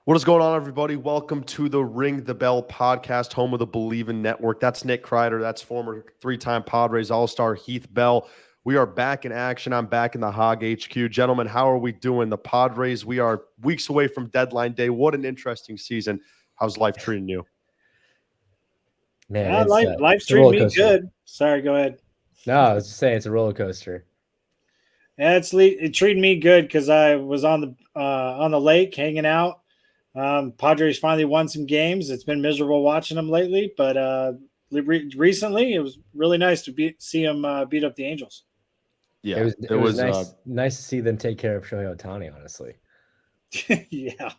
What is going on, everybody? Welcome to the Ring the Bell podcast, home of the Believe in Network. That's Nick Kreider. That's former three-time Padres All-Star Heath Bell. We are back in action. I'm back in the Hog HQ. Gentlemen, how are we doing? The Padres, we are weeks away from deadline day. What an interesting season. How's life treating you? Man, life's it's a treating roller me coaster. good. Sorry, go ahead. No, I was just saying it's a roller coaster. Yeah, it treated me good because I was on the lake hanging out. Padres finally won some games. It's been miserable watching them lately, but recently it was really nice to see them beat up the Angels. Yeah, it was nice to see them take care of Shohei Ohtani, honestly. Yeah.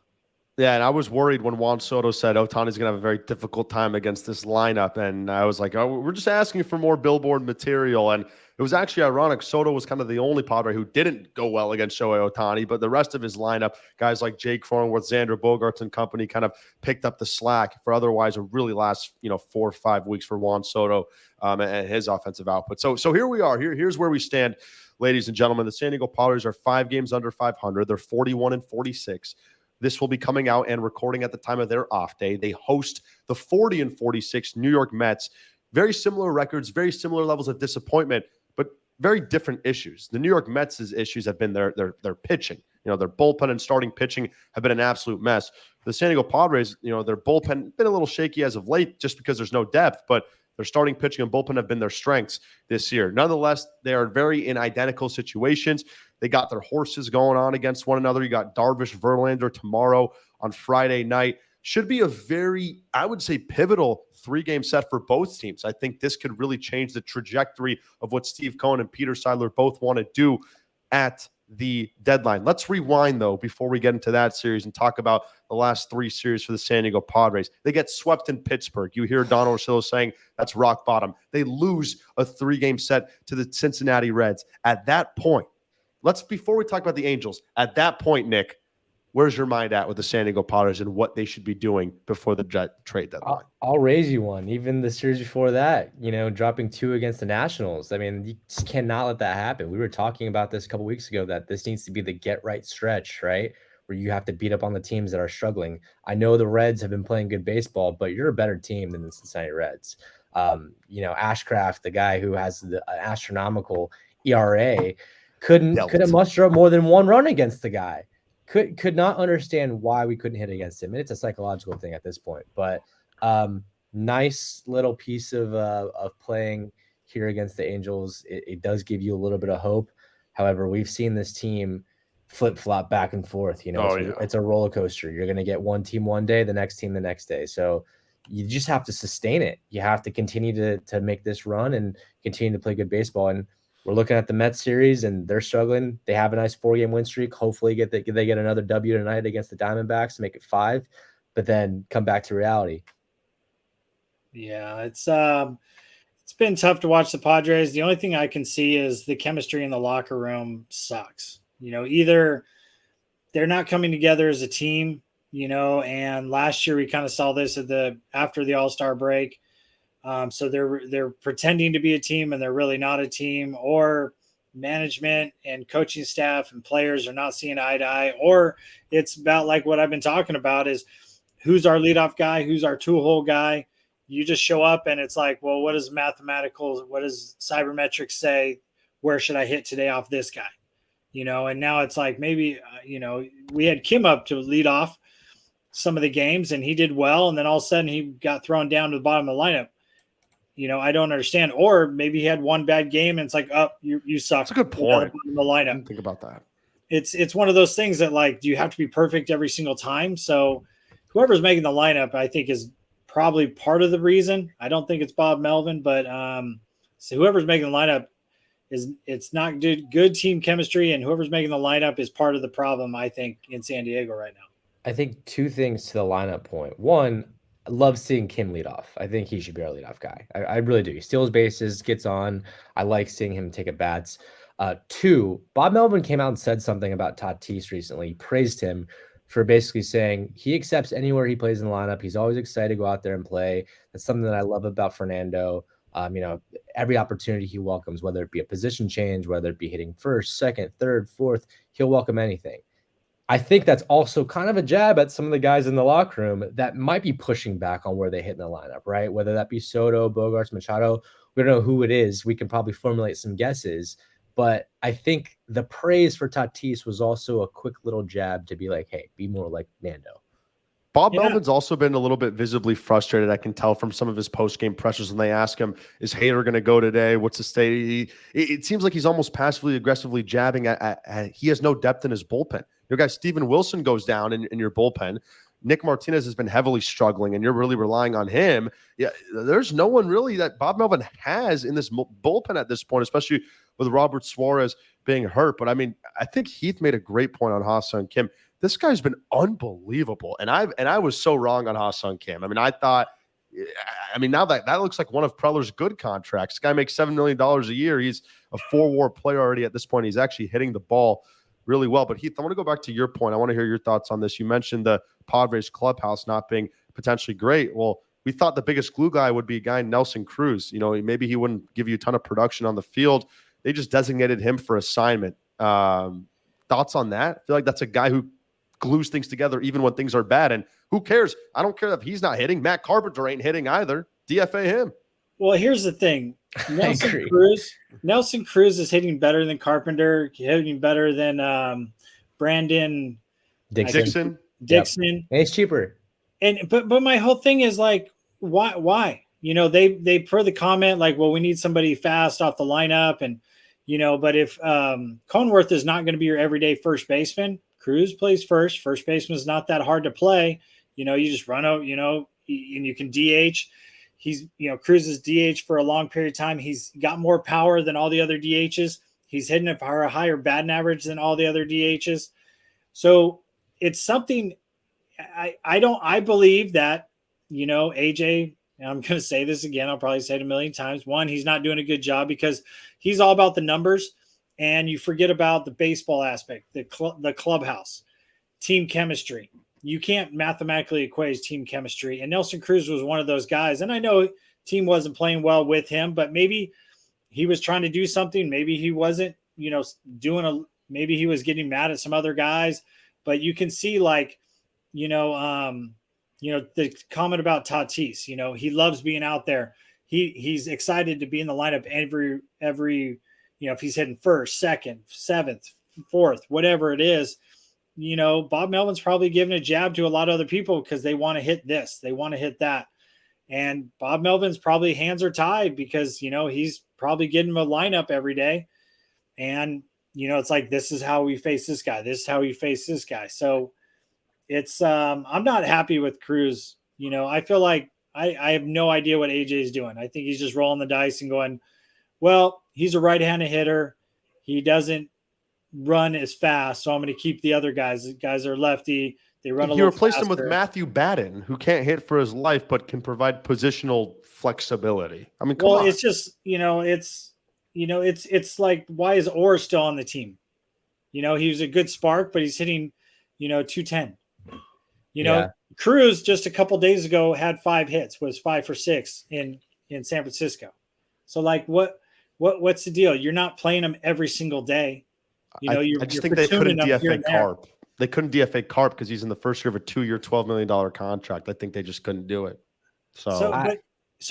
Yeah, and I was worried when Juan Soto said Otani's going to have a very difficult time against this lineup. And I was like, oh, we're just asking for more billboard material. And it was actually ironic. Soto was kind of the only Padre who didn't go well against Shohei Ohtani, but the rest of his lineup, guys like Jake Cronenworth, Xander Bogarts and company kind of picked up the slack for otherwise a really last, 4 or 5 weeks for Juan Soto and his offensive output. So here we are. Here's where we stand, ladies and gentlemen. The San Diego Padres are 5 games under 500. They're 41-46. This will be coming out and recording at the time of their off day. They host the 40-46 New York Mets. Very similar records, very similar levels of disappointment, but very different issues. The New York Mets' issues have been their pitching. Their bullpen and starting pitching have been an absolute mess. The San Diego Padres, their bullpen been a little shaky as of late just because there's no depth, but their starting pitching and bullpen have been their strengths this year. Nonetheless, they are very in identical situations. They got their horses going on against one another. You got Darvish, Verlander tomorrow on Friday night. Should be a very, I would say, pivotal 3-game set for both teams. I think this could really change the trajectory of what Steve Cohen and Peter Seiler both want to do at the deadline. Let's rewind, though, before we get into that series and talk about the last 3 series for the San Diego Padres. They get swept in Pittsburgh. You hear Don Orsillo saying that's rock bottom. They lose a 3-game set to the Cincinnati Reds. At that point, before we talk about the Angels, at that point, Nick, where's your mind at with the San Diego Padres and what they should be doing before the trade deadline? I'll raise you one. Even the series before that, dropping 2 against the Nationals. I mean, you just cannot let that happen. We were talking about this a couple weeks ago that this needs to be the get-right stretch, right? Where you have to beat up on the teams that are struggling. I know the Reds have been playing good baseball, but you're a better team than the Cincinnati Reds. Ashcraft, the guy who has the astronomical ERA, couldn't muster up more than 1 run against the guy. Could not understand why we couldn't hit against him. And it's a psychological thing at this point. But nice little piece of playing here against the Angels. It does give you a little bit of hope. However, we've seen this team flip-flop back and forth. It's a roller coaster. You're going to get one team one day, the next team the next day. So you just have to sustain it. You have to continue to make this run and continue to play good baseball. And we're looking at the Mets series, and they're struggling. They have a nice 4-game win streak. Hopefully, they get another W tonight against the Diamondbacks to make it 5, but then come back to reality. Yeah, it's been tough to watch the Padres. The only thing I can see is the chemistry in the locker room sucks. Either they're not coming together as a team, and last year we kind of saw this after the All-Star break. So they're pretending to be a team and they're really not a team, or management and coaching staff and players are not seeing eye to eye, or it's about like what I've been talking about is who's our leadoff guy, who's our 2-hole guy. You just show up and it's like, well, what does cybermetrics say? Where should I hit today off this guy? And now it's like maybe, we had Kim up to lead off some of the games and he did well. And then all of a sudden he got thrown down to the bottom of the lineup. I don't understand. Or maybe he had one bad game and it's like, oh, you suck. That's a good point. In the lineup. I didn't think about that. It's one of those things that, like, do you have to be perfect every single time? So whoever's making the lineup, I think, is probably part of the reason. I don't think it's Bob Melvin, but so whoever's making the lineup it's not good team chemistry, and whoever's making the lineup is part of the problem, I think, in San Diego right now. I think 2 things to the lineup point. One, I love seeing Kim lead off. I think he should be our leadoff guy. I really do. He steals bases, gets on. I like seeing him take at bats. 2, Bob Melvin came out and said something about Tatis recently. He praised him for basically saying he accepts anywhere he plays in the lineup. He's always excited to go out there and play. That's something that I love about Fernando. Every opportunity he welcomes, whether it be a position change, whether it be hitting first, second, third, fourth, he'll welcome anything. I think that's also kind of a jab at some of the guys in the locker room that might be pushing back on where they hit in the lineup, right? Whether that be Soto, Bogarts, Machado, we don't know who it is. We can probably formulate some guesses, but I think the praise for Tatis was also a quick little jab to be like, hey, be more like Nando. Bob Yeah. Melvin's also been a little bit visibly frustrated. I can tell from some of his post-game pressures when they ask him, is Hader going to go today? What's the state? It seems like he's almost passively aggressively jabbing at he has no depth in his bullpen. Your guy Steven Wilson goes down in your bullpen. Nick Martinez has been heavily struggling, and you're really relying on him. Yeah, there's no one really that Bob Melvin has in this bullpen at this point, especially with Robert Suarez being hurt. But I mean, I think Heath made a great point on Ha-Seong Kim. This guy's been unbelievable, and I was so wrong on Ha-Seong Kim. I mean, now that looks like one of Preller's good contracts. This guy makes $7 million a year. He's a 4-WAR player already at this point. He's actually hitting the ball really well. But Heath, I want to go back to your point. I want to hear your thoughts on this. You mentioned the Padres clubhouse not being potentially great. Well, we thought the biggest glue guy would be a guy Nelson Cruz. You know, maybe he wouldn't give you a ton of production on the field. They just designated him for assignment. Thoughts on that? I feel like that's a guy who glues things together even when things are bad. And who cares? I don't care if he's not hitting. Matt Carpenter ain't hitting either. DFA him. Well, here's the thing. Nelson Cruz is hitting better than Carpenter, hitting better than Brandon Dixon. Yep. And it's cheaper. But my whole thing is like, why? You know, they per the comment like, well, we need somebody fast off the lineup, and you know, but if Conworth is not going to be your everyday first baseman, Cruz plays first. First baseman is not that hard to play. You know, you just run out, you know, and you can DH. Cruz is DH for a long period of time. He's got more power than all the other DHs. He's hitting it for a higher batting average than all the other DHs. So it's something I believe that, you know, AJ, and I'm going to say this again, I'll probably say it a million times. One, he's not doing a good job because he's all about the numbers. And you forget about the baseball aspect, the clubhouse, team chemistry. You can't mathematically equate team chemistry. And Nelson Cruz was one of those guys. And I know team wasn't playing well with him, but maybe he was trying to do something. Maybe he wasn't, you know, maybe he was getting mad at some other guys. But you can see, like, the comment about Tatis. You know, he loves being out there. He's excited to be in the lineup every. You know, if he's hitting first, second, seventh, fourth, whatever it is, you know, Bob Melvin's probably giving a jab to a lot of other people because they want to hit this, they want to hit that. And Bob Melvin's probably hands are tied because, you know, he's probably getting him a lineup every day. And, you know, it's like, this is how we face this guy. This is how we face this guy. So it's, I'm not happy with Cruz. You know, I feel like I have no idea what AJ is doing. I think he's just rolling the dice and going, well, he's a right-handed hitter. He doesn't run as fast, so I'm going to keep the other guys. The guys are lefty. They run a little faster. He replaced him with Matthew Batten, who can't hit for his life but can provide positional flexibility. I mean, come on. It's just, it's like, why is Orr still on the team? You know, he was a good spark, but he's hitting, 210. Cruz just a couple days ago had 5 hits, was 5 for 6 in San Francisco. So, like, what's the deal? You're not playing them every single day. You know, I just think they couldn't DFA Carp. They couldn't DFA Carp because he's in the first year of a 2-year, $12 million contract. I think they just couldn't do it. So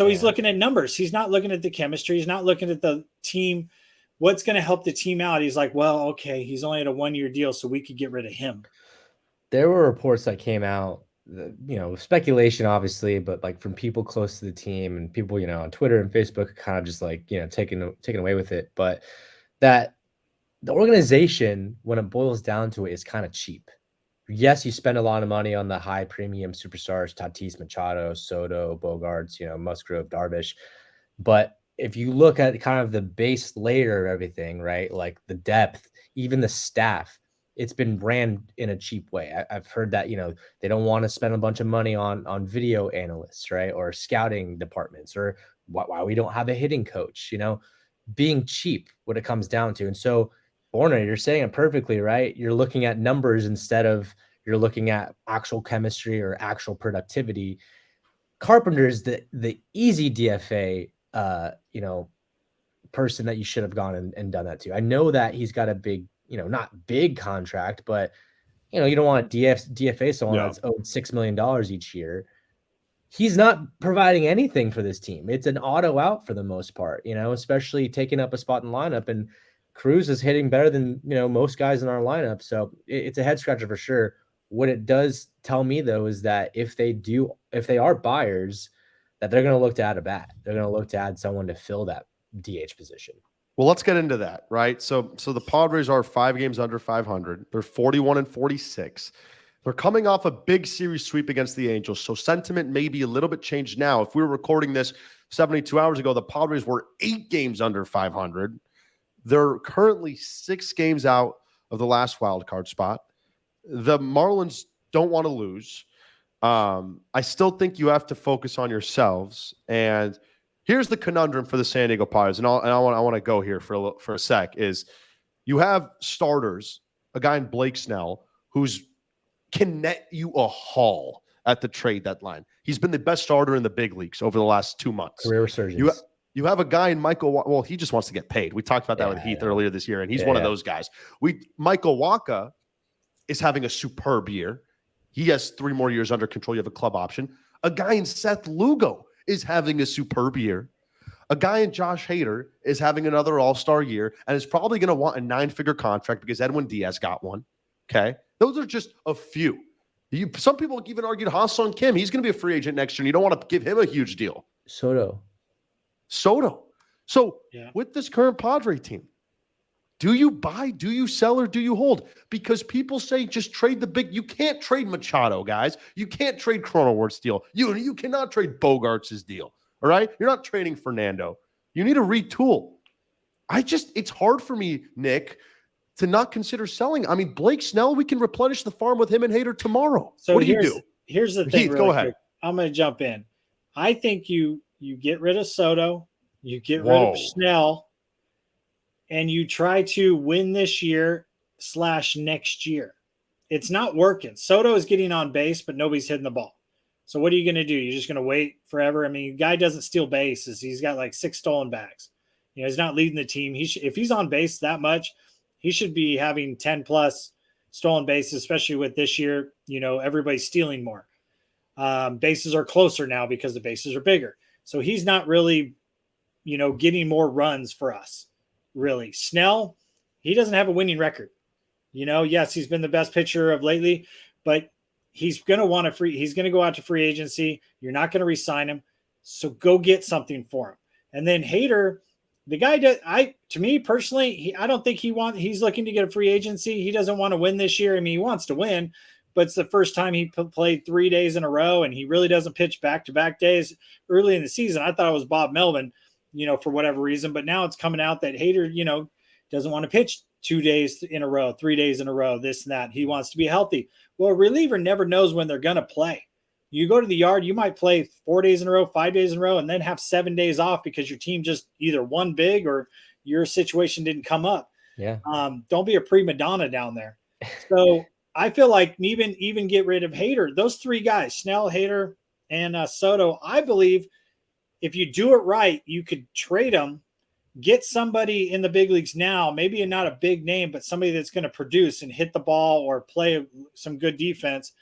he's looking at numbers. He's not looking at the chemistry. He's not looking at the team. What's going to help the team out? He's like, well, okay, he's only at a 1-year deal, so we could get rid of him. There were reports that came out, speculation, obviously, but like from people close to the team and people, on Twitter and Facebook, kind of just like, taken away with it. But that the organization, when it boils down to it, is kind of cheap. Yes, you spend a lot of money on the high premium superstars, Tatis, Machado, Soto, Bogarts, Musgrove, Darvish. But if you look at kind of the base layer of everything, right, like the depth, even the staff, it's been ran in a cheap way. I've heard that, they don't want to spend a bunch of money on video analysts, right, or scouting departments, or why we don't have a hitting coach, being cheap, what it comes down to. And so, Borna, you're saying it perfectly, right? You're looking at numbers instead of you're looking at actual chemistry or actual productivity. Carpenter's the easy DFA, person that you should have gone and done that to. I know that he's got a big, not big contract, but you don't want to DFA someone that's owed $6 million each year. He's not providing anything for this team. It's an auto out for the most part, especially taking up a spot in the lineup. And Cruz is hitting better than, most guys in our lineup. So it's a head scratcher for sure. What it does tell me, though, is that if they are buyers, that they're going to look to add a bat. They're going to look to add someone to fill that DH position. Well, let's get into that, right? So the Padres are 5 games under 500. They're 41-46. They're coming off a big series sweep against the Angels, so sentiment may be a little bit changed now. If we were recording this 72 hours ago, the Padres were 8 games under 500. They're currently 6 games out of the last wild card spot. The Marlins don't want to lose. I still think you have to focus on yourselves. And here's the conundrum for the San Diego Padres, and I want to go here for a sec. Is you have starters, a guy in Blake Snell who's can net you a haul at the trade deadline. He's been the best starter in the big leagues over the last 2 months. Career resurgence. You have a guy in Michael. Well, he just wants to get paid. We talked about that with Heath earlier this year, and he's one of those guys. Michael Wacha is having a superb year. He has 3 more years under control. You have a club option. A guy in Seth Lugo is having a superb year. A guy in Josh Hader is having another all-star year and is probably going to want a 9-figure contract because Edwin Diaz got one. Okay? Those are just a few. Some people even argued Ha-Sung Kim. He's going to be a free agent next year, and you don't want to give him a huge deal. Soto. So with this current Padre team, do you buy, do you sell, or do you hold? Because people say just trade the big. You can't trade Machado, guys. You can't trade Cronenworth's deal. You cannot trade Bogarts' deal. All right? You're not trading Fernando. You need to retool. It's hard for me, Nick, to not consider selling. I mean, Blake Snell, we can replenish the farm with him and Hader tomorrow. So what do you do? Here's the thing. Heath, go ahead. Quick. I'm going to jump in. I think you get rid of Soto, you get rid of Snell, and you try to win this year / next year. It's not working. Soto is getting on base, but nobody's hitting the ball. So what are you going to do? You're just going to wait forever? I mean, the guy doesn't steal bases. He's got like 6 stolen bags. He's not leading the team. If he's on base that much, he should be having 10+ stolen bases, especially with this year. Everybody's stealing more. Bases are closer now because the bases are bigger. So he's not really, getting more runs for us, really. Snell, he doesn't have a winning record. Yes, he's been the best pitcher of lately, but he's going to he's going to go out to free agency. You're not going to re-sign him. So go get something for him. And then Hader, the guy to me personally, I don't think he's looking to get a free agency. He doesn't want to win this year. I mean, he wants to win, but it's the first time he played 3 days in a row, and he really doesn't pitch back-to-back days. Early in the season, I thought it was Bob Melvin, for whatever reason, but now it's coming out that Hader, doesn't want to pitch 2 days in a row, 3 days in a row, this and that. He wants to be healthy. Well, a reliever never knows when they're going to play. You go to the yard, you might play 4 days in a row, 5 days in a row, and then have 7 days off because your team just either won big or your situation didn't come up. Yeah. Don't be a prima donna down there. So I feel like even get rid of Hader. Those 3 guys, Snell, Hader, and Soto, I believe if you do it right, you could trade them, get somebody in the big leagues now, maybe not a big name, but somebody that's going to produce and hit the ball or play some good defense,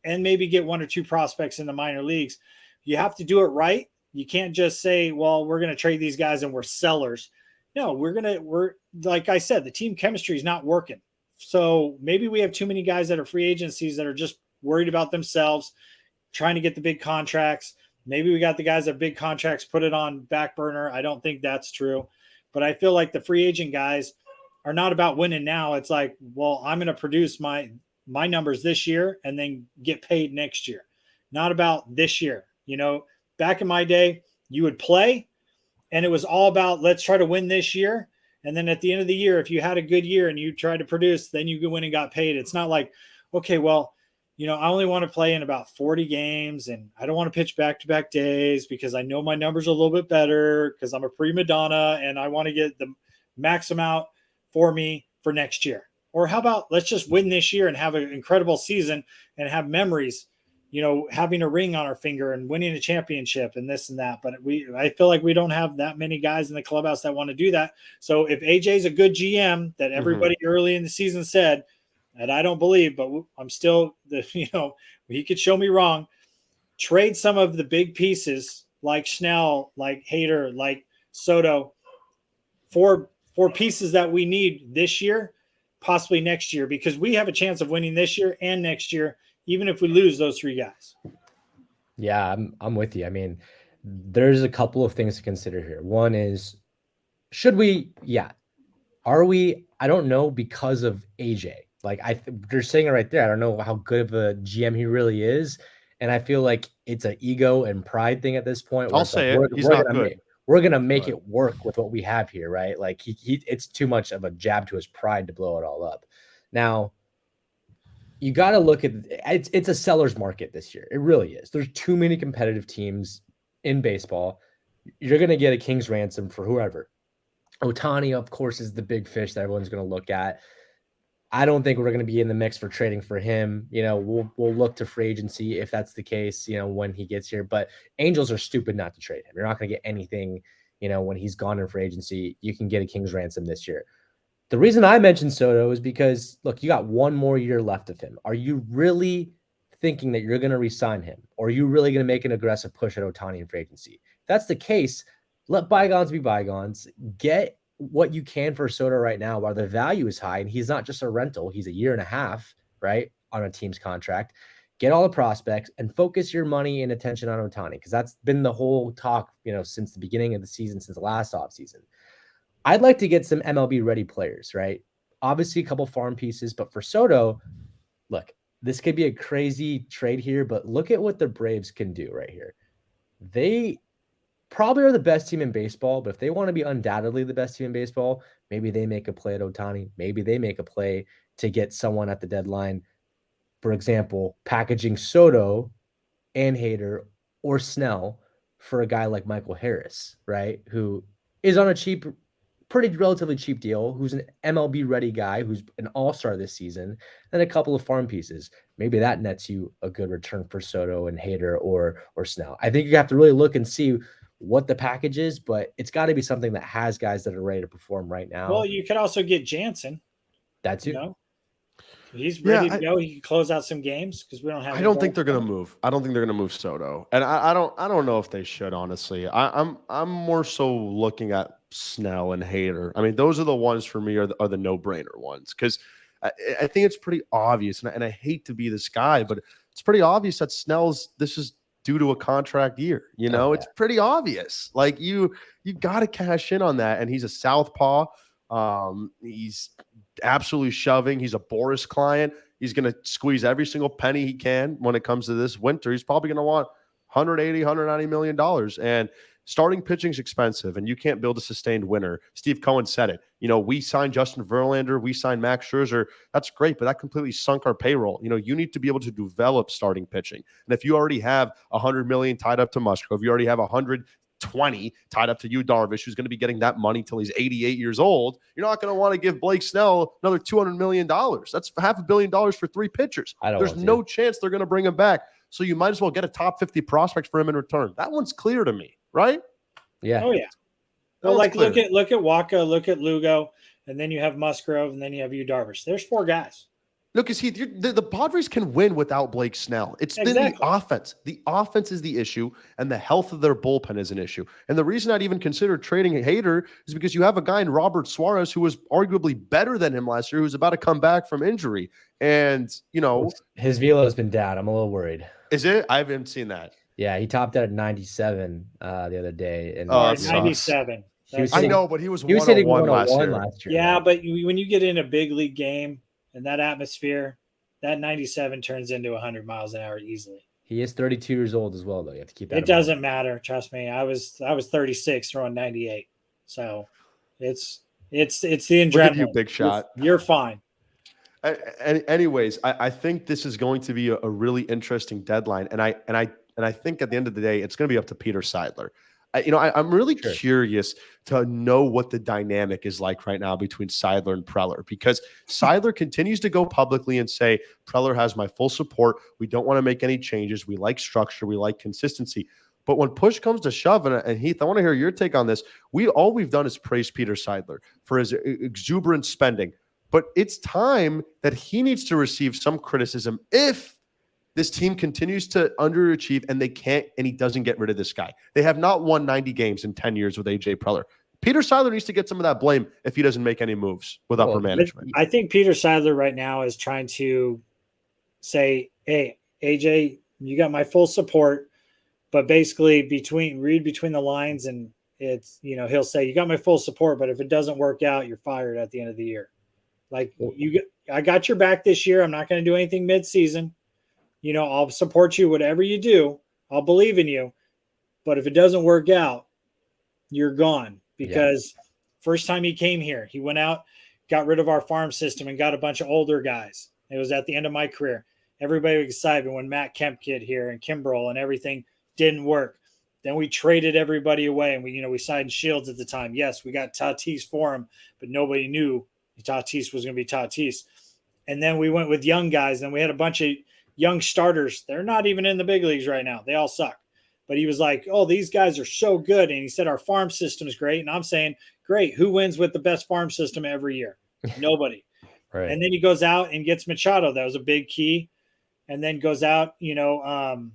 and maybe get 1 or 2 prospects in the minor leagues. You have to do it right. You can't just say, well, we're going to trade these guys and we're sellers. No, we're like I said, the team chemistry is not working. So maybe we have too many guys that are free agencies that are just worried about themselves, trying to get the big contracts. Maybe we got the guys that have big contracts, put it on back burner. I don't think that's true. But I feel like the free agent guys are not about winning now. It's like, well, I'm going to produce my numbers this year and then get paid next year. Not about this year. Back in my day, you would play and it was all about, let's try to win this year. And then at the end of the year, if you had a good year and you tried to produce, then you could win and got paid. It's not like, okay, well, I only want to play in about 40 games and I don't want to pitch back-to-back days because I know my numbers are a little bit better because I'm a prima donna and I want to get the max amount for me for next year. Or how about let's just win this year and have an incredible season and have memories, having a ring on our finger and winning a championship and this and that. But I feel like we don't have that many guys in the clubhouse that want to do that. So if AJ's a good GM that everybody early in the season said, and I don't believe, but I'm still he could show me wrong. Trade some of the big pieces like Snell, like Hader, like Soto for pieces that we need this year, possibly next year, because we have a chance of winning this year and next year, even if we lose those 3 guys. Yeah, I'm with you. I mean, there's a couple of things to consider here. One is, should we? Yeah. Are we? I don't know, because of AJ. Like they're saying it right there. I don't know how good of a GM he really is, and I feel like it's an ego and pride thing at this point. I'll say it. He's not good. We're gonna make it work with what we have here, right? Like it's too much of a jab to his pride to blow it all up. Now, you got to look at it's a seller's market this year. It really is. There's too many competitive teams in baseball. You're gonna get a king's ransom for whoever. Ohtani, of course, is the big fish that everyone's going to look at. I don't think we're going to be in the mix for trading for him. We'll look to free agency if that's the case, when he gets here. But Angels are stupid not to trade him. You're not going to get anything, when he's gone in free agency. You can get a king's ransom this year. The reason I mentioned Soto is because, look, you got 1 more year left of him. Are you really thinking that you're going to re-sign him? Or are you really going to make an aggressive push at Ohtani in free agency? If that's the case, let bygones be bygones. Get what you can for Soto right now while the value is high, and he's not just a rental. He's a 1.5 years, right, on a team's contract. Get all the prospects and focus your money and attention on Ohtani, because that's been the whole talk, since the beginning of the season, since the last offseason. I'd like to get some MLB-ready players, right? Obviously, a couple farm pieces, but for Soto, look, this could be a crazy trade here, but look at what the Braves can do right here. They probably are the best team in baseball, but if they want to be undoubtedly the best team in baseball, maybe they make a play at Ohtani. Maybe they make a play to get someone at the deadline. For example, packaging Soto and Hader or Snell for a guy like Michael Harris, right? Who is on a relatively cheap deal, who's an MLB-ready guy, who's an all-star this season, and a couple of farm pieces. Maybe that nets you a good return for Soto and Hader or Snell. I think you have to really look and see what the package is, but it's got to be something that has guys that are ready to perform right now. Well, you could also get Jansen. That's it. He's ready to go. He can close out some games because we don't have. I don't think they're going to move. I don't think they're going to move Soto, and I don't know if they should. Honestly, I'm more so looking at Snell and Hader. I mean, those are the ones for me are the no-brainer ones, because I think it's pretty obvious, and I hate to be this guy, but it's pretty obvious that this is due to a contract year. It's pretty obvious. Like you got to cash in on that. And he's a southpaw. He's absolutely shoving. He's a Boris client. He's going to squeeze every single penny he can when it comes to this winter. He's probably going to want $180, $190 million. And starting pitching is expensive, and you can't build a sustained winner. Steve Cohen said it. We signed Justin Verlander, we signed Max Scherzer. That's great, but that completely sunk our payroll. You need to be able to develop starting pitching. And if you already have $100 million tied up to Musgrove, you already have $120 tied up to Yu Darvish, who's going to be getting that money till he's 88 years old. You're not going to want to give Blake Snell another $200 million. That's $500 million for 3 pitchers. There's no chance they're going to bring him back. So you might as well get a top 50 prospect for him in return. That one's clear to me, right? Yeah. Oh, yeah. Well, look at Waka, look at Lugo, and then you have Musgrove, and then you have Yu Darvish. There's 4 guys. Look, Heath, the Padres can win without Blake Snell. It's been the offense. The offense is the issue, and the health of their bullpen is an issue. And the reason I'd even consider trading Hader is because you have a guy in Robert Suarez who was arguably better than him last year, who's about to come back from injury. And, his velo has been down. I'm a little worried. Is it? I haven't seen that. Yeah, he topped out at 97 the other day. And 97. I know, but he was hitting 101 last year. Yeah, but when you get in a big league game and that atmosphere, that 97 turns into 100 miles an hour easily. He is 32 years old as well, though. You have to keep that. It doesn't matter. Trust me. I was 36 throwing 98. So it's the adrenaline. Look at you, big shot. You're fine. Anyways, I think this is going to be a really interesting deadline, and I think at the end of the day, it's going to be up to Peter Seidler. I'm really curious to know what the dynamic is like right now between Seidler and Preller, because Seidler continues to go publicly and say, Preller has my full support. We don't want to make any changes. We like structure. We like consistency. But when push comes to shove, and Heath, I want to hear your take on this. All we've done is praise Peter Seidler for his exuberant spending. but it's time that he needs to receive some criticism if this team continues to underachieve and he doesn't get rid of this guy. They have not won 90 games in 10 years with AJ Preller. Peter Seiler needs to get some of that blame if he doesn't make any moves with upper management. I think Peter Seiler right now is trying to say, hey, AJ, you got my full support, but basically read between the lines, and it's, he'll say, you got my full support, but if it doesn't work out, you're fired at the end of the year. Like, I got your back this year. I'm not going to do anything mid-season. I'll support you, whatever you do. I'll believe in you. But if it doesn't work out, you're gone. Because first time he came here, he went out, got rid of our farm system, and got a bunch of older guys. It was at the end of my career. Everybody was excited when Matt Kemp get here and Kimbrel and everything didn't work. Then we traded everybody away, and we signed Shields at the time. Yes, we got Tatis for him, but nobody knew Tatis was going to be Tatis. And then we went with young guys, and we had a bunch of young starters. They're not even in the big leagues right now. They all suck. But he was like, oh, these guys are so good. And he said, our farm system is great. And I'm saying, great. Who wins with the best farm system every year? Nobody. Right. And then he goes out and gets Machado. That was a big key. And then goes out, and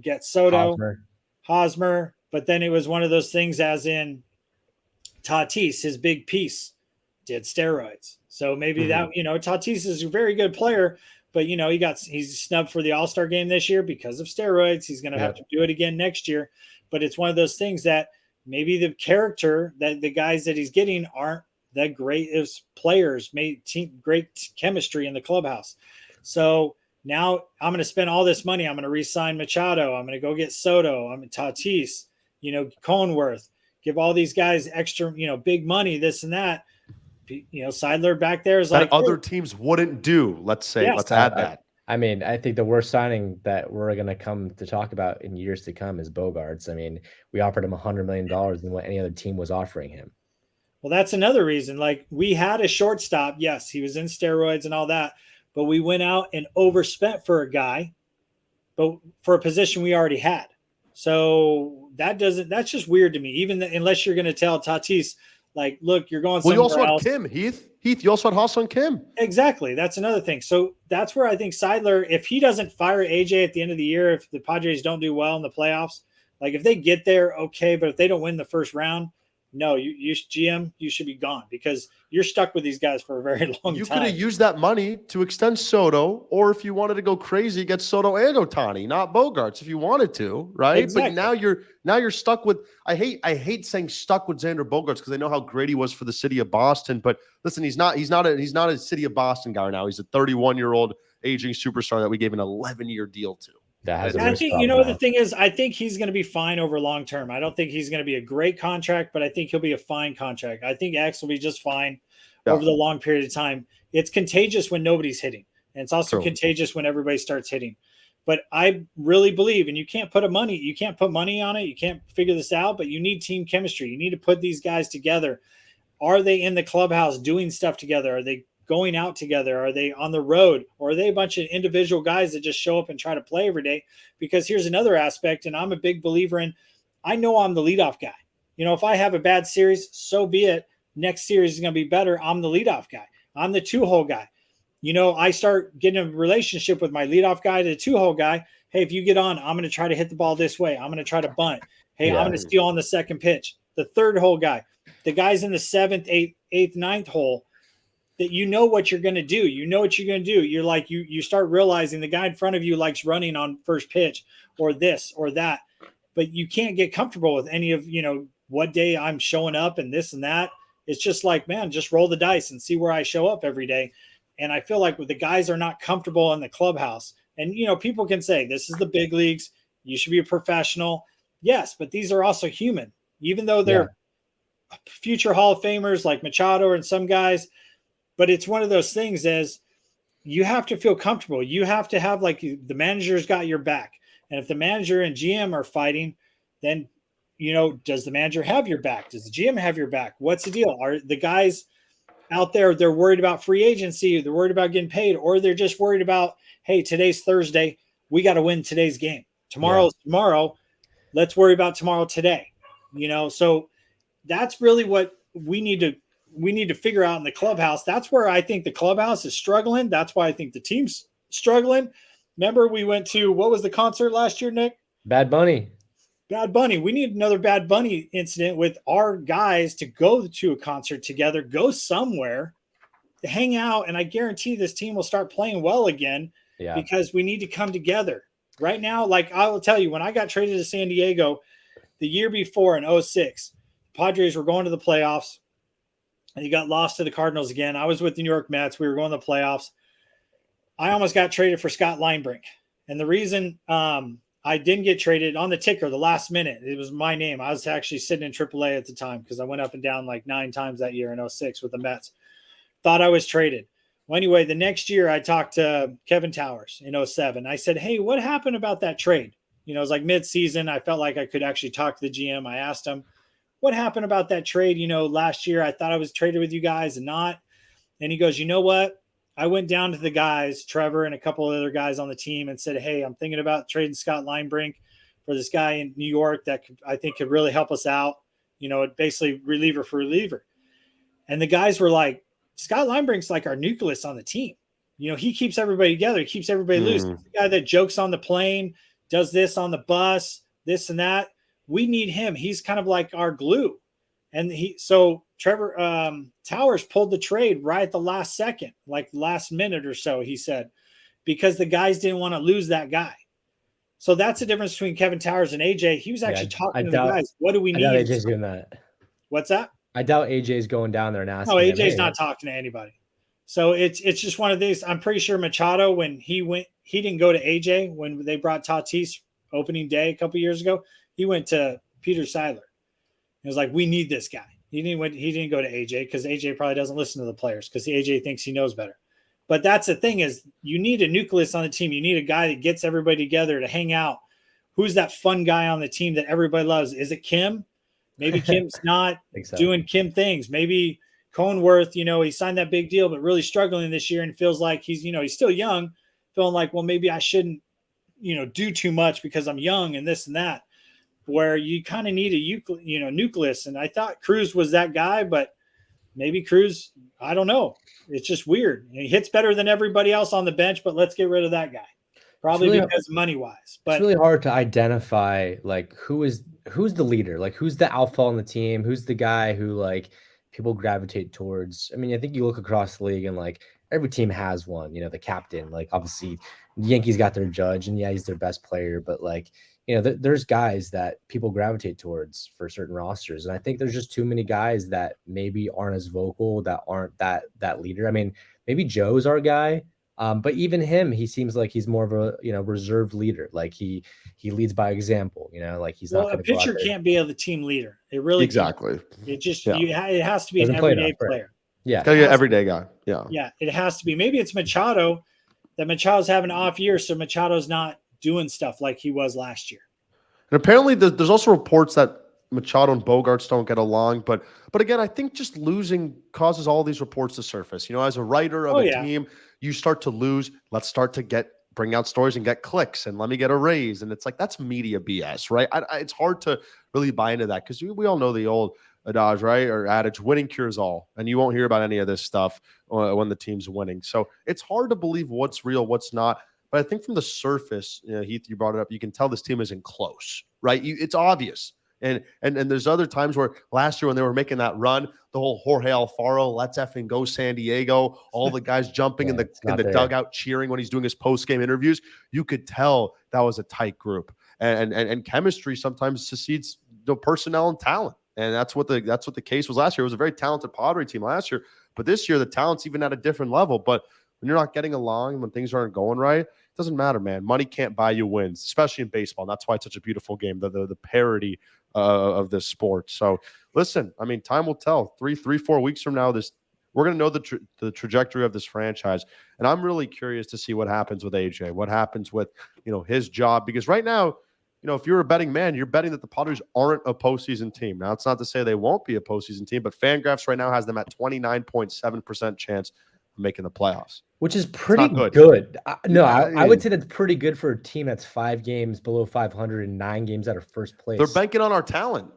gets Soto, Hosmer. But then it was one of those things, as in Tatis, his big piece, did steroids. So maybe that, Tatis is a very good player, but he's snubbed for the All-Star game this year because of steroids. He's going to have to do it again next year. But it's one of those things that maybe the character that the guys that he's getting aren't the greatest players, great chemistry in the clubhouse. So now I'm going to spend all this money. I'm going to re-sign Machado. I'm going to go get Soto. I'm Tatis, Cronenworth, give all these guys extra, big money, this and that. Seidler back there is that like other teams wouldn't do. Let's add that. I mean, I think the worst signing that we're going to come to talk about in years to come is Bogarts. I mean, we offered him $100 million than what any other team was offering him. Well, that's another reason. Like, we had a shortstop. Yes, he was in steroids and all that, but we went out and overspent for a guy, but for a position we already had. So that's just weird to me. Even unless you're going to tell Tatis, like, look, you're going somewhere else. Well, you also had Kim, Heath, you also had Ha-Seong Kim. Exactly. That's another thing. So that's where I think Seidler, if he doesn't fire AJ at the end of the year, if the Padres don't do well in the playoffs, like if they get there, okay, but if they don't win the first round, no, you GM, you should be gone because you're stuck with these guys for a very long time. You could have used that money to extend Soto, or if you wanted to go crazy, get Soto and Ohtani, not Bogarts, if you wanted to, right? Exactly. But now you're stuck with. I hate saying stuck with Xander Bogarts because I know how great he was for the city of Boston. But listen, he's not a city of Boston guy now. He's a 31-year-old aging superstar that we gave an 11-year deal to. I think, the thing is, I think he's going to be fine over long term. I don't think he's going to be a great contract, but I think he'll be a fine contract. I think X will be just fine over the long period of time. It's contagious when nobody's hitting, and it's also contagious when everybody starts hitting. But I really believe, and you can't put money on it. You can't figure this out, but you need team chemistry. You need to put these guys together. Are they in the clubhouse doing stuff together? Are they going out together? Are they on the road? Or are they a bunch of individual guys that just show up and try to play every day? Because here's another aspect, and I'm a big believer in, I know I'm the leadoff guy. If I have a bad series, so be it. Next series is going to be better. I'm the leadoff guy. I'm the two-hole guy. I start getting a relationship with my leadoff guy to the two-hole guy. Hey, if you get on, I'm going to try to hit the ball this way. I'm going to try to bunt. Hey, I'm going to steal on the second pitch. The third hole guy. The guys in the seventh, eighth, ninth hole, that what you're going to do. What you're going to do. You're like, you start realizing the guy in front of you likes running on first pitch or this or that, but you can't get comfortable with any of, what day I'm showing up and this and that. It's just like, man, just roll the dice and see where I show up every day. And I feel like the guys are not comfortable in the clubhouse. And, people can say, this is the big leagues. You should be a professional. Yes, but these are also human. Even though they're future Hall of Famers like Machado and some guys, but it's one of those things as you have to feel comfortable. You have to have the manager's got your back. And if the manager and GM are fighting, then, does the manager have your back? Does the GM have your back? What's the deal? Are the guys out there, they're worried about free agency, they're worried about getting paid, or they're just worried about, hey, today's Thursday, we got to win today's game. Tomorrow's tomorrow. Let's worry about tomorrow today. So that's really what we need to we need to figure out in the clubhouse. That's where I think the clubhouse is struggling. That's why I think the team's struggling. Remember, we went to, what was the concert last year, Nick? Bad Bunny. Bad Bunny. We need another Bad Bunny incident with our guys to go to a concert together, go somewhere, to hang out, and I guarantee this team will start playing well again because we need to come together. Right now, like I will tell you, when I got traded to San Diego the year before in 06, Padres were going to the playoffs, and you got lost to the Cardinals again. I was with the New York Mets. We were going to the playoffs. I almost got traded for Scott Linebrink. And the reason I didn't get traded on the ticker the last minute, it was my name. I was actually sitting in AAA at the time because I went up and down like 9 times that year in 06 with the Mets. Thought I was traded. Well, anyway, the next year I talked to Kevin Towers in 07. I said, hey, what happened about that trade? It was like mid-season. I felt like I could actually talk to the GM. I asked him, what happened about that trade? Last year I thought I was traded with you guys and not. And he goes, you know what? I went down to the guys, Trevor and a couple of other guys on the team, and said, hey, I'm thinking about trading Scott Linebrink for this guy in New York that I think could really help us out. Basically reliever for reliever. And the guys were like, Scott Linebrink's like our nucleus on the team. He keeps everybody together. He keeps everybody loose. He's the guy that jokes on the plane, does this on the bus, this and that. We need him. He's kind of like our glue. And so Trevor Towers pulled the trade right at the last second, like last minute or so, he said, because the guys didn't want to lose that guy. So that's the difference between Kevin Towers and AJ. He was actually talking to the guys. What do we need? I doubt AJ's doing that. What's that? I doubt AJ's going down there and asking. No, AJ's not talking to anybody. So it's just one of these. I'm pretty sure Machado, when he didn't go to AJ when they brought Tatis opening day a couple years ago. He went to Peter Seiler. It was like, we need this guy. He didn't go to AJ because AJ probably doesn't listen to the players because AJ thinks he knows better. But that's the thing is you need a nucleus on the team. You need a guy that gets everybody together to hang out. Who's that fun guy on the team that everybody loves? Is it Kim? Maybe Kim's not doing Kim things. Maybe Cohenworth, he signed that big deal, but really struggling this year and feels like he's still young, feeling like, well, maybe I shouldn't, do too much because I'm young and this and that. Where you kind of need a nucleus. And I thought Cruz was that guy, but maybe Cruz, I don't know. It's just weird. He hits better than everybody else on the bench, but let's get rid of that guy. Probably really, because money-wise. But it's really hard to identify like who's the leader, like who's the alpha on the team, who's the guy who like people gravitate towards. I mean, I think you look across the league and like every team has one, the captain. Like obviously the Yankees got their Judge and he's their best player, but like there's guys that people gravitate towards for certain rosters. And I think there's just too many guys that maybe aren't as vocal, that aren't that leader. I mean, maybe Joe's our guy. But even him, he seems like he's more of a, reserved leader. Like he leads by example, like he's not going to. A pitcher can't be the team leader. It really exactly. Can't. It just, it has to be an everyday player. Yeah. Gotta get everyday guy. Yeah. Yeah. It has to be. Maybe it's Machado that Machado's having an off year. So Machado's not doing stuff like he was last year. And apparently there's also reports that Machado and Bogarts don't get along, but again, I think just losing causes all these reports to surface. As a writer of team, you start to lose. Let's start to bring out stories and get clicks, and let me get a raise. And it's like that's media BS, right? It's hard to really buy into that because we all know the old adage, right, or adage, winning cures all, and you won't hear about any of this stuff when the team's winning. So it's hard to believe what's real, what's not. But I think from the surface, Heath, you brought it up, you can tell this team isn't close, right? It's obvious. And there's other times where last year when they were making that run, the whole Jorge Alfaro, let's effing go San Diego, all the guys jumping in the dugout cheering when he's doing his post-game interviews, you could tell that was a tight group. And chemistry sometimes succeeds the personnel and talent. And that's what the case was last year. It was a very talented Padre team last year. But this year, the talent's even at a different level. But when you're not getting along, when things aren't going right, it doesn't matter, man. Money can't buy you wins, especially in baseball. And that's why it's such a beautiful game, the parity of this sport. So listen, I mean, time will tell. 4 weeks from now, we're going to know the trajectory of this franchise. And I'm really curious to see what happens with AJ, what happens with, his job. Because right now, if you're a betting man, you're betting that the Padres aren't a postseason team. Now, it's not to say they won't be a postseason team, but FanGraphs right now has them at 29.7% chance of making the playoffs. Which is pretty good. I would say that's pretty good for a team that's 5 games below 500 and 9 games out of first place. They're banking on our talent.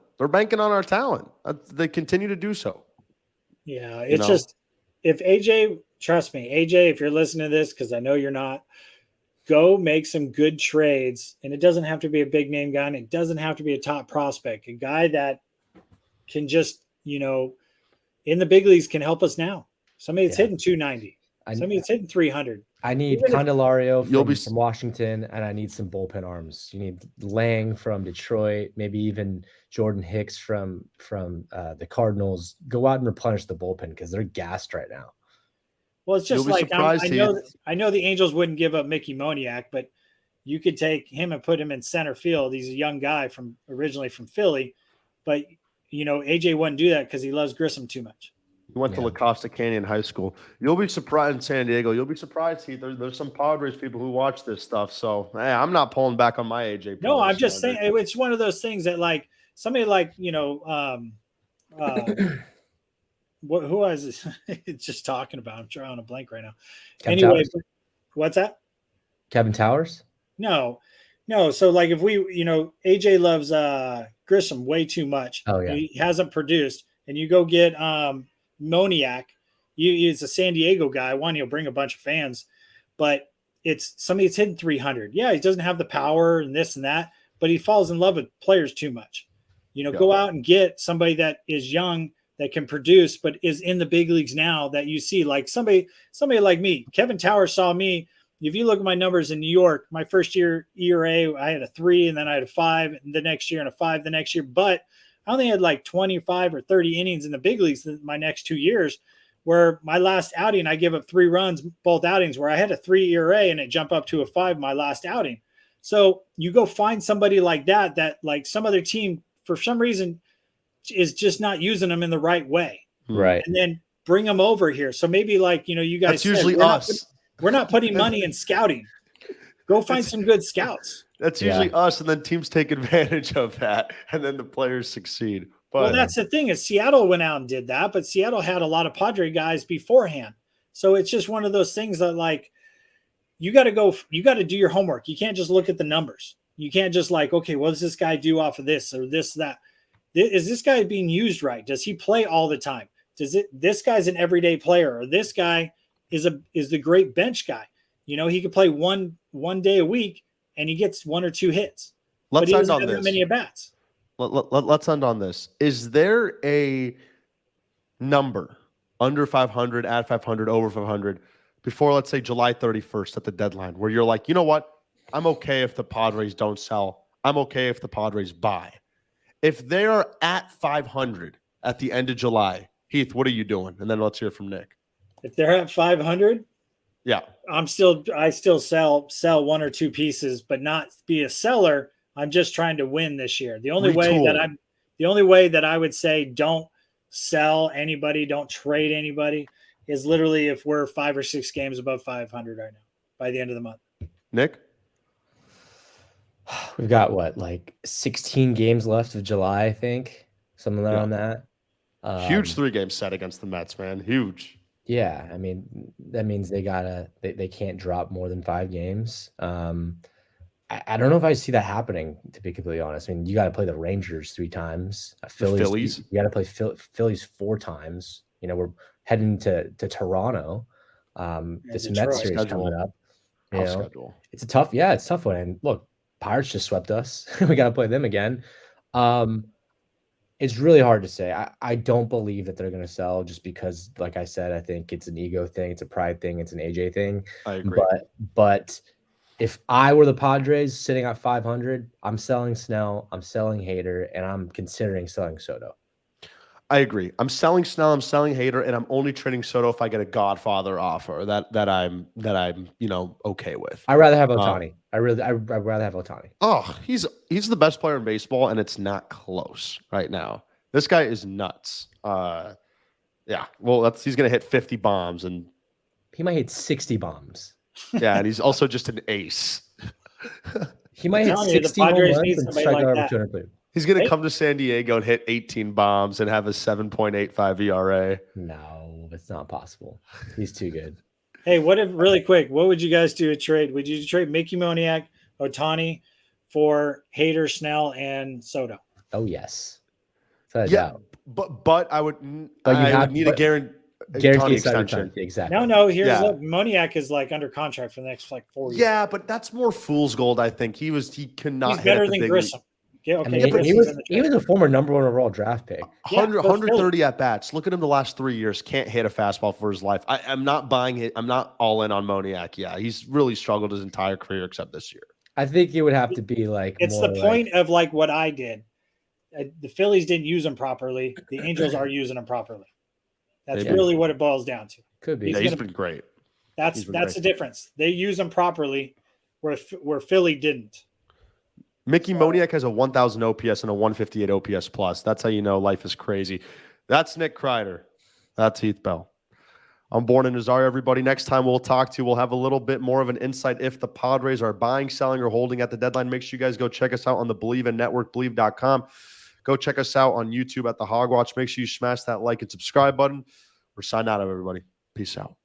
They continue to do so. Yeah, You it's know? just if AJ, trust me, AJ, if you're listening to this, because I know you're not, go make some good trades. And it doesn't have to be a big name guy, and it doesn't have to be a top prospect, a guy that can just, in the big leagues can help us now. Somebody that's Yeah. hitting 290, I somebody that's hitting 300. I need Even if- Candelario You'll be from Washington, and I need some bullpen arms. You need Lang from Detroit, maybe even Jordan Hicks from the Cardinals. Go out and replenish the bullpen because they're gassed right now. Well, it's You'll just be like surprised, I know the Angels wouldn't give up Mickey Moniak, but you could take him and put him in center field. He's a young guy originally from Philly, but AJ wouldn't do that because he loves Grissom too much. He went to La Costa Canyon High School. You'll be surprised in San Diego. You'll be surprised, Heath. There's some Padres people who watch this stuff. So, hey, I'm not pulling back on my AJ. No, I'm just saying it's one of those things that like somebody like who I was just talking about. I'm drawing a blank right now. Kevin Anyway, Towers? what's that? Kevin Towers? No. So like if we, AJ loves Grissom way too much. Oh yeah. He hasn't produced, and you go get Moniak. He's a San Diego guy. One, he'll bring a bunch of fans, but it's somebody that's hitting 300. Yeah, he doesn't have the power and this and that, but he falls in love with players too much. Go out and get somebody that is young that can produce, but is in the big leagues now that you see, like somebody like me. Kevin Towers saw me. If you look at my numbers in New York, my first year ERA, I had a 3, and then I had a 5, and the next year and a 5 the next year. But I only had like 25 or 30 innings in the big leagues my next 2 years, where my last outing, I give up 3 runs, both outings, where I had a 3 ERA and it jumped up to a 5 my last outing. So you go find somebody like that like some other team, for some reason, is just not using them in the right way. Right. And then bring them over here. So maybe like, you guys That's usually us. We're not putting money in scouting. Go find some good scouts. That's usually us, and then teams take advantage of that, and then the players succeed. But well, that's the thing is Seattle went out and did that, but Seattle had a lot of Padre guys beforehand. So it's just one of those things that like you got to do your homework. You can't just look at the numbers. You can't just like, okay, what does this guy do off of this or this, that? Is this guy being used right? Does he play all the time? This guy's an everyday player, or this guy is the great bench guy. He could play one day a week and he gets 1 or 2 hits. Let's but he end doesn't on have this. that many at bats. Let's end on this. Is there a number under 500, at 500, over 500 before, let's say, July 31st at the deadline, where you're like, you know what? I'm okay if the Padres don't sell. I'm okay if the Padres buy. If they are at 500 at the end of July, Heath, what are you doing? And then let's hear from Nick. If they're at 500, yeah, I still sell 1 or 2 pieces, but not be a seller. I'm just trying to win this year. The only way that I would say don't sell anybody, don't trade anybody, is literally if we're 5 or 6 games above 500 right now by the end of the month. Nick? We've got like 16 games left of July, I think. Something around that. Huge 3-game set against the Mets, man. Huge. Yeah, I mean, that means they can't drop more than 5 games. I don't know if I see that happening, to be completely honest. I mean, you got to play the Rangers 3 times. Phillies. You got to play Phillies 4 times. We're heading to Toronto. This Mets series coming up. Schedule. It's a tough one. And look, Pirates just swept us. We got to play them again. It's really hard to say. I don't believe that they're going to sell just because, like I said, I think it's an ego thing. It's a pride thing. It's an AJ thing. I agree. But if I were the Padres sitting at 500, I'm selling Snell, I'm selling Hader, and I'm considering selling Soto. I agree. I'm selling Snell, I'm selling Hader, and I'm only trading Soto if I get a Godfather offer that I'm okay with. I'd rather have Ohtani. I'd rather have Ohtani. Oh, he's the best player in baseball, and it's not close right now. This guy is nuts. Yeah. Well, he's gonna hit 50 bombs, and he might hit 60 bombs. Yeah, and he's also just an ace. He might hit 60 home runs and strike out over 200 players. He's going to come to San Diego and hit 18 bombs and have a 7.85 ERA. No, it's not possible. He's too good. Hey, really quick, what would you guys do a trade? Would you trade Mickey Moniak, Ohtani for Hader, Snell, and Soto? Oh, yes. without a Yeah, doubt. but I would But you I have would need a guaranteed Tony extension. extension. Exactly. No. Here's Yeah. Moniak is like under contract for the next like 4 years. Yeah, but that's more fool's gold. I think he cannot He's hit better at the than big Grissom. Yeah, I okay. mean, but he Grissom's was in the he was a former number 1 overall draft pick. 100, for Philly. 130 at bats. Look at him the last 3 years. Can't hit a fastball for his life. I'm not buying it. I'm not all in on Moniak. Yeah, he's really struggled his entire career except this year. I think it would have to be like It's more the like, point of like what I did. The Phillies didn't use him properly. The Angels are using him properly. That's Maybe. really what it boils down to. could be. Yeah, he's been great. That's been the difference. They use him properly, where Philly didn't. Mickey Moniak has a 1,000 OPS and a 158 OPS plus. That's how you know life is crazy. That's Nick Kreider. That's Heath Bell. I'm Borna Nazar, everybody. Next time we'll talk to you, we'll have a little bit more of an insight if the Padres are buying, selling, or holding at the deadline. Make sure you guys go check us out on the Believe and Network, Believe.com. Go check us out on YouTube at the Hogwatch. Make sure you smash that like and subscribe button. We're signing out of everybody. Peace out.